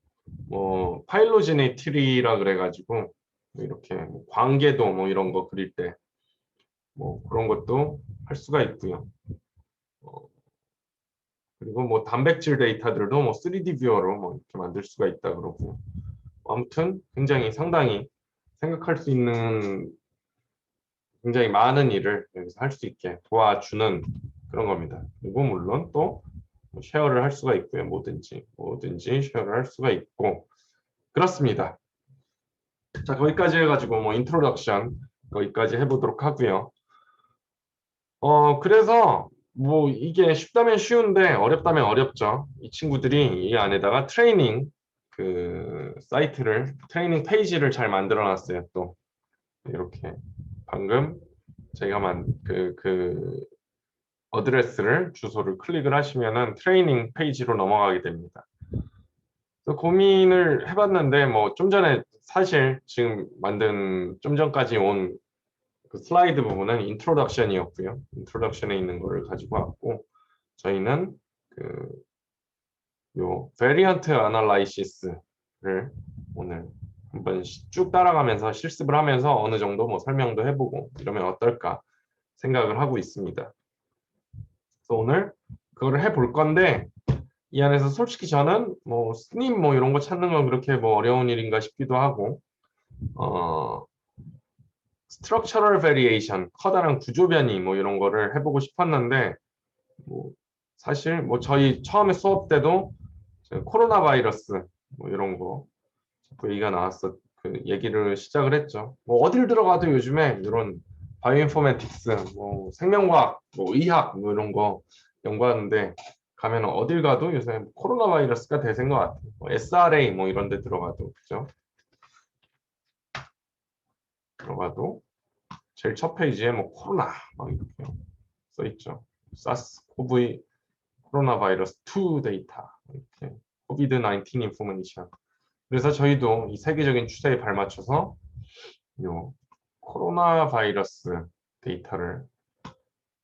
뭐 파일로제네 트리라 그래가지고 이렇게 뭐 관계도 뭐 이런 거 그릴 때 뭐 그런 것도 할 수가 있고요. 어, 그리고 뭐 단백질 데이터들도 뭐 3D 뷰어로 뭐 이렇게 만들 수가 있다 그러고 아무튼 굉장히 상당히 생각할 수 있는 굉장히 많은 일을 여기서 할 수 있게 도와주는 그런 겁니다. 그리고 물론 또 쉐어를 할 수가 있고요. 뭐든지 쉐어를 할 수가 있고 그렇습니다. 자, 거기까지 해가지고 뭐 인트로덕션 거기까지 해보도록 하고요. 그래서 뭐 이게 쉽다면 쉬운데 어렵다면 어렵죠. 이 친구들이 이 안에다가 트레이닝 그 사이트를 트레이닝 페이지를 잘 만들어 놨어요. 또 이렇게 방금 제가 그 어드레스를 주소를 클릭을 하시면은 트레이닝 페이지로 넘어가게 됩니다. 그래서 고민을 해봤는데 뭐 좀 전에 사실 지금 만든 좀 전까지 온 그 슬라이드 부분은 인트로덕션이었고요. 인트로덕션에 있는 거를 가지고 왔고 저희는 그 요 베리언트 애널라이시스를 오늘 한번 쭉 따라가면서 실습을 하면서 어느 정도 뭐 설명도 해보고 이러면 어떨까 생각을 하고 있습니다. 그래서 오늘 그거를 해볼 건데 이 안에서 솔직히 저는 뭐 스님 뭐 이런 거 찾는 건 그렇게 뭐 어려운 일인가 싶기도 하고 스트럭처럴 베리에이션 커다란 구조 변이 뭐 이런 거를 해보고 싶었는데 뭐 사실 뭐 저희 처음에 수업 때도 코로나 바이러스 뭐 이런 거 자꾸 얘기가 나왔어 그 얘기를 시작을 했죠. 뭐 어딜 들어가도 요즘에 이런 바이오인포메틱스 뭐 생명과학 뭐 의학 뭐 이런 거 연구하는데 가면 어딜 가도 요새 코로나 바이러스가 대세인 것 같아요. 뭐 SRA 뭐 이런 데 들어가도 그죠? 들어가도 제일 첫 페이지에 뭐 코로나 막 이렇게 써 있죠. 사스 코브 코로나 바이러스 2 데이터 이렇게 코비드 19 인포메이션. 그래서 저희도 이 세계적인 추세에 발맞춰서 요 코로나 바이러스 데이터를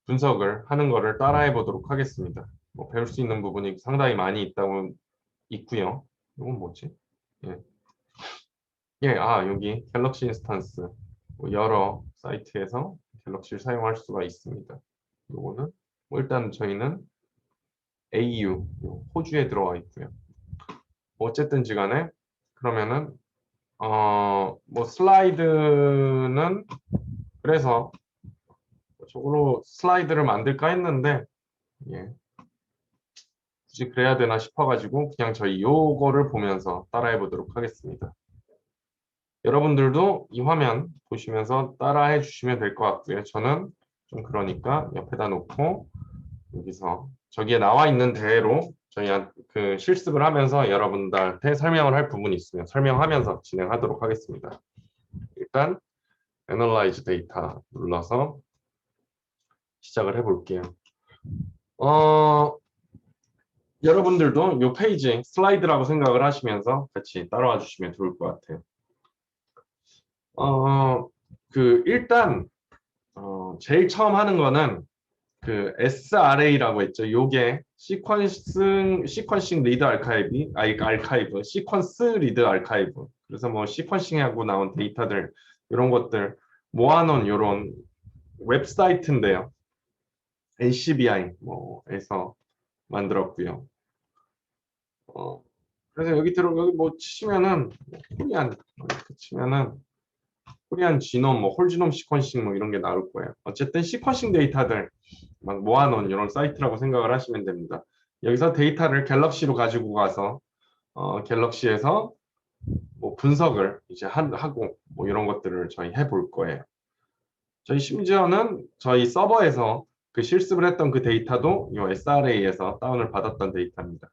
분석을 하는 거를 따라해 보도록 하겠습니다. 뭐 배울 수 있는 부분이 상당히 많이 있다고 있고요. 이건 뭐지? 예, 여기 갤럭시 인스턴스 뭐 여러 사이트에서 갤럭시를 사용할 수가 있습니다. 요거는 뭐 일단 저희는 AU, 호주에 들어와 있고요. 어쨌든지 간에 그러면은 뭐 슬라이드는 그래서 저걸로 슬라이드를 만들까 했는데 예, 굳이 그래야 되나 싶어가지고 그냥 저희 요거를 보면서 따라해 보도록 하겠습니다. 여러분들도 이 화면 보시면서 따라해 주시면 될 것 같고요. 저는 좀 그러니까 옆에다 놓고 여기서 저기에 나와 있는 대로 저희 그 실습을 하면서 여러분들한테 설명을 할 부분이 있으면 설명하면서 진행하도록 하겠습니다. 일단 Analyze Data 눌러서 시작을 해볼게요. 여러분들도 이 페이지 슬라이드라고 생각을 하시면서 같이 따라와 주시면 좋을 것 같아요. 일단 제일 처음 하는 거는 그 SRA라고 했죠. 요게 시퀀싱 리드 아카이브, 시퀀스 리드 아카이브. 그래서 뭐 시퀀싱하고 나온 데이터들 이런 것들 모아놓은 이런 웹사이트인데요. ACBI 뭐에서 만들었고요. 그래서 여기 뭐 치시면은 코리안 이렇게 치면은 코리안 지놈, 뭐 홀지놈 시퀀싱 뭐 이런 게 나올 거예요. 어쨌든 시퀀싱 데이터들 막 모아놓은 이런 사이트라고 생각을 하시면 됩니다. 여기서 데이터를 갤럭시로 가지고 가서 갤럭시에서 뭐 분석을 이제 하고 뭐 이런 것들을 저희 해볼 거예요. 저희 심지어는 저희 서버에서 그 실습을 했던 그 데이터도 이 SRA에서 다운을 받았던 데이터입니다.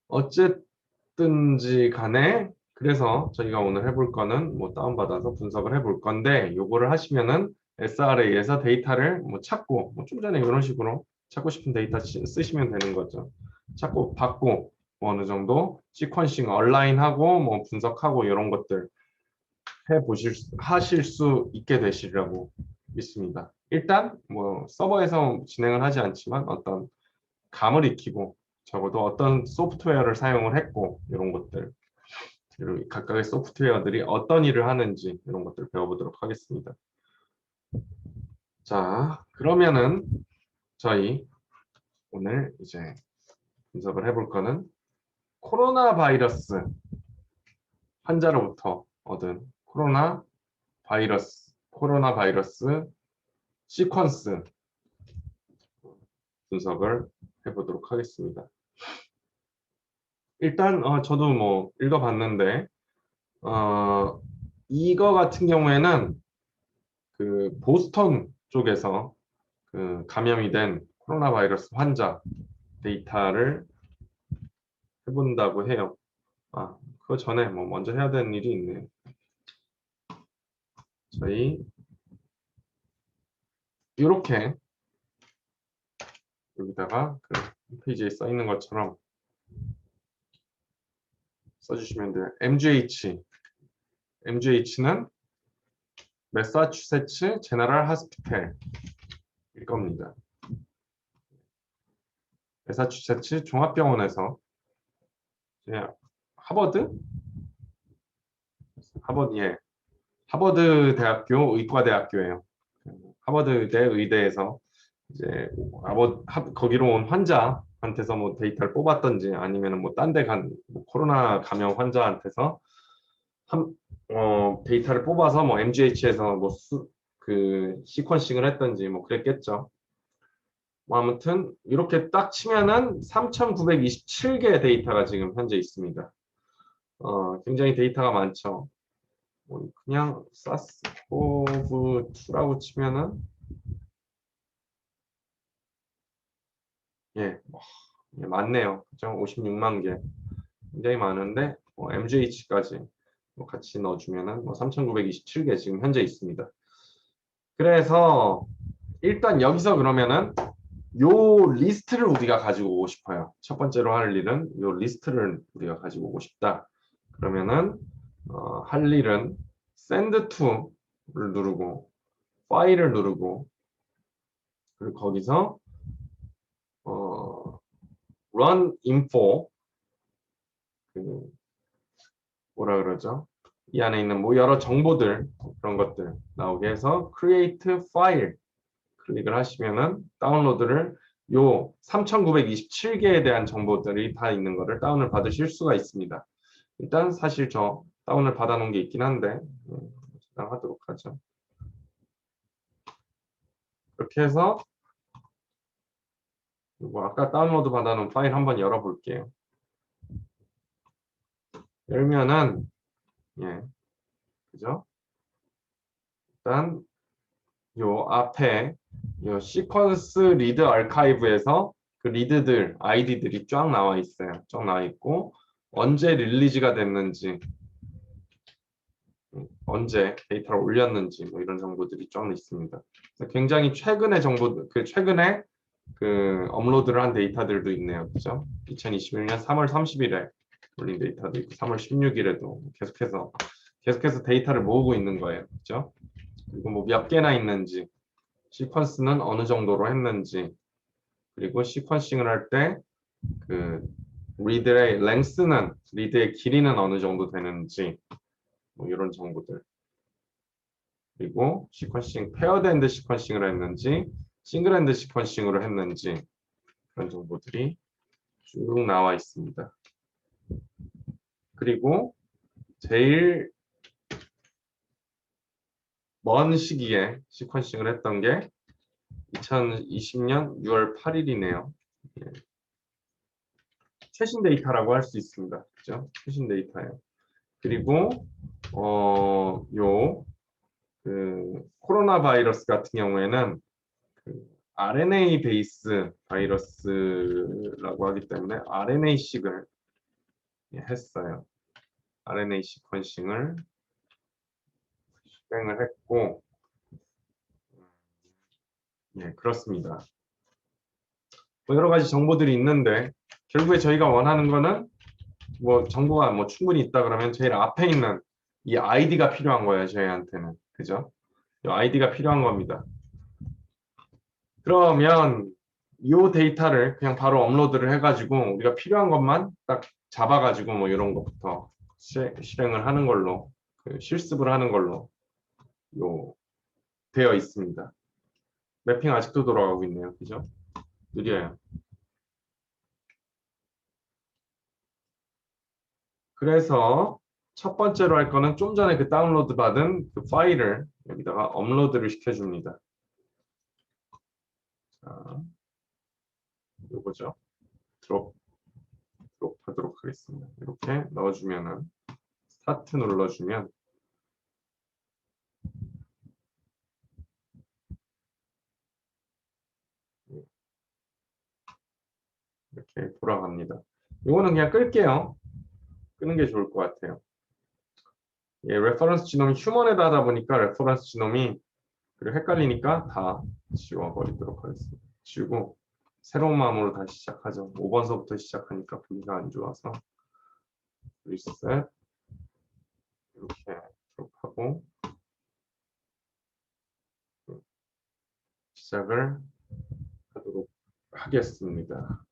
어쨌든지 간에 그래서 저희가 오늘 해볼 거는 뭐 다운받아서 분석을 해볼 건데 요거를 하시면은 SRA에서 데이터를 뭐 찾고 뭐 좀 전에 이런 식으로 찾고 싶은 데이터 쓰시면 되는 거죠. 찾고 받고 뭐 어느 정도 시퀀싱 얼라인하고 뭐 분석하고 이런 것들 하실 수 있게 되시리라고 믿습니다. 일단 뭐 서버에서 진행을 하지 않지만 어떤 감을 익히고 적어도 어떤 소프트웨어를 사용을 했고 이런 것들 그리고 각각의 소프트웨어들이 어떤 일을 하는지 이런 것들 배워보도록 하겠습니다. 자, 그러면은 저희 오늘 이제 분석을 해볼 거는 코로나 바이러스 환자로부터 얻은 코로나 바이러스 시퀀스 분석을 해보도록 하겠습니다. 일단 저도 뭐 읽어봤는데 이거 같은 경우에는 그 보스턴 쪽에서 그 감염이 된 코로나 바이러스 환자 데이터를 해본다고 해요. 그거 전에 뭐 먼저 해야 되는 일이 있네요. 저희 이렇게 여기다가 그 페이지에 써 있는 것처럼 써주시면 돼요. MGH는 매사추세츠 제너럴 하스피텔일 겁니다. 매사추세츠 종합병원에서 하버드 대학교 의과대학교예요. 하버드대 의대에서 이제 거기로 온 환자한테서 뭐 데이터를 뽑았던지 아니면 뭐 딴 데 뭐 코로나 감염 환자한테서 데이터를 뽑아서 뭐 MGH에서 뭐 그 시퀀싱을 했던지 뭐 그랬겠죠. 뭐 아무튼 이렇게 딱 치면은 3,927개의 데이터가 지금 현재 있습니다. 굉장히 데이터가 많죠. 그냥 사스코브2라고 치면은 예, 많네요. 그죠? 56만 개. 굉장히 많은데 MGH까지 같이 넣어주면은 3,927개 지금 현재 있습니다. 그래서 일단 여기서 그러면은 요 리스트를 우리가 가지고 오고 싶어요. 첫 번째로 할 일은 요 리스트를 우리가 가지고 오고 싶다. 그러면은 할 일은 send to를 누르고 파일을 누르고 그리고 거기서 run info 그 뭐라 그러죠? 이 안에 있는 뭐 여러 정보들 그런 것들 나오게 해서 create file 클릭을 하시면은 다운로드를 요 3927개에 대한 정보들이 다 있는 거를 다운을 받으실 수가 있습니다. 일단 사실 저 다운을 받아 놓은 게 있긴 한데 저장하도록 하죠. 그렇게 해서 뭐 아까 다운로드 받아 놓은 파일 한번 열어 볼게요. 열면은 예. 그죠? 일단 요 앞에 요 시퀀스 리드 아카이브에서 그 리드들 아이디들이 쫙 나와 있어요. 쫙 나와 있고 언제 릴리즈가 됐는지 언제 데이터를 올렸는지 뭐 이런 정보들이 쫙 있습니다. 굉장히 최근의 정보 그 최근에 그 업로드를 한 데이터들도 있네요. 그죠? 2021년 3월 30일에 올린 데이터도 있고 3월 16일에도 계속해서 데이터를 모으고 있는 거예요. 그죠? 그리고 뭐 몇 개나 있는지 시퀀스는 어느 정도로 했는지 그리고 시퀀싱을 할 때 그 리드의 랭스는 리드의 길이는 어느 정도 되는지 뭐 이런 정보들 그리고 시퀀싱 페어드 엔드 시퀀싱을 했는지 싱글 엔드 시퀀싱으로 했는지 그런 정보들이 쭉 나와 있습니다. 그리고 제일 먼 시기에 시퀀싱을 했던 게 2020년 6월 8일이네요. 최신 데이터라고 할 수 있습니다. 그죠? 최신 데이터예요. 그리고 그 코로나 바이러스 같은 경우에는 그 RNA 베이스 바이러스라고 하기 때문에 RNA-식을 했어요. RNA 시퀀싱을 실행을 했고, 예, 그렇습니다. 뭐 여러 가지 정보들이 있는데 결국에 저희가 원하는 거는 뭐 정보가 뭐 충분히 있다 그러면 제일 앞에 있는 이 아이디가 필요한 거예요. 저희한테는. 그죠? 이 아이디가 필요한 겁니다. 그러면 이 데이터를 그냥 바로 업로드를 해가지고 우리가 필요한 것만 딱 잡아가지고 뭐 이런 것부터 실행을 하는 걸로 그 실습을 하는 걸로 되어 있습니다. 매핑 아직도 돌아가고 있네요. 그죠? 느려요. 그래서 첫 번째로 할 거는 좀 전에 그 다운로드 받은 그 파일을 여기다가 업로드를 시켜줍니다. 자, 요거죠. 드롭 하도록 하겠습니다. 이렇게 넣어주면은 스타트 눌러주면 이렇게 돌아갑니다. 이거는 그냥 끌게요. 끄는 게 좋을 것 같아요. 예, 레퍼런스 지놈이 휴먼에다 하다 보니까 레퍼런스 지놈이 그리고 헷갈리니까 다 지워버리도록 하겠습니다. 지우고 새로운 마음으로 다시 시작하죠. 5번서부터 시작하니까 분위기가 안 좋아서 리셋 이렇게 하고 시작을 하도록 하겠습니다.